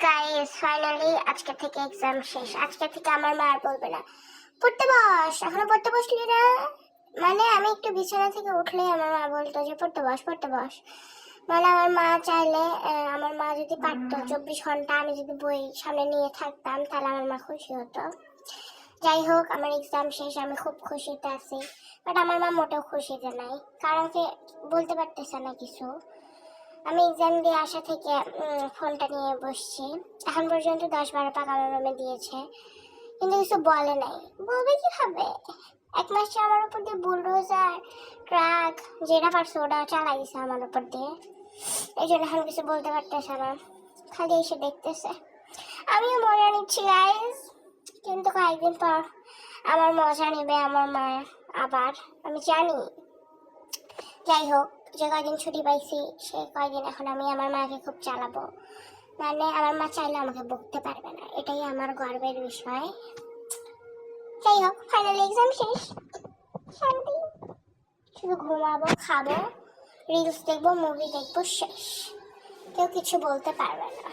Guys finally আজকে থেকে exam শেষ। আজকে থেকে আমার মা আর বলবে না পড়তে বস, এখনো পড়তে বসলি না। মানে আমি একটু বিছানা থেকে উঠলে আমার মা বলতো যে পড়তে বস পড়তে বস। মানে আমার মা চাইলে আমার মা যদি পারতো 24 ঘন্টা আমি যদি বই সামনে নিয়ে থাকতাম তাহলে আমার মা খুশি হতো। যাই হোক, আমার এক্সাম শেষ, আমি খুব খুশিতে আছি। বাট আমার মা মোটেও খুশিতে নাই, কারণ কি বলতে পারতেছে না কিছু। আমি এক্সাম দিয়ে আসা থেকে ফোনটা নিয়ে বসছি। এখন পর্যন্ত 10-12 পাক আমার রুমে দিয়েছে, কিন্তু কিছু বলে নাই। বলবে কিভাবে? 1 মাসে আমার উপর দিয়ে বুলডোজার ট্রাক যেটা পারছে ওটা চালাই দিছে আমার উপর দিয়ে। এই জন্য এখন কিছু বলতে পারতেছে না, খালি এসে দেখতেছে। আমিও মজা নিচ্ছি গাইজ, কিন্তু কয়েকদিন পর আমার মজা নেবে আমার মা আবার, আমি জানি। যাই হোক, যে কয়দিন ছুটি পাইছি সে কয়দিন এখন আমি আমার মাকে খুব চালাবো। মানে আমার মা চাইলে আমাকে বকতে পারবে না, এটাই আমার গর্বের বিষয়। যাই হোক, ফাইনালি এক্সাম শেষ, শান্তি। শুধু ঘুমাবো, খাবো, রিলস দেখবো, মুভি দেখবো, শেষ। কেউ কিছু বলতে পারবে না।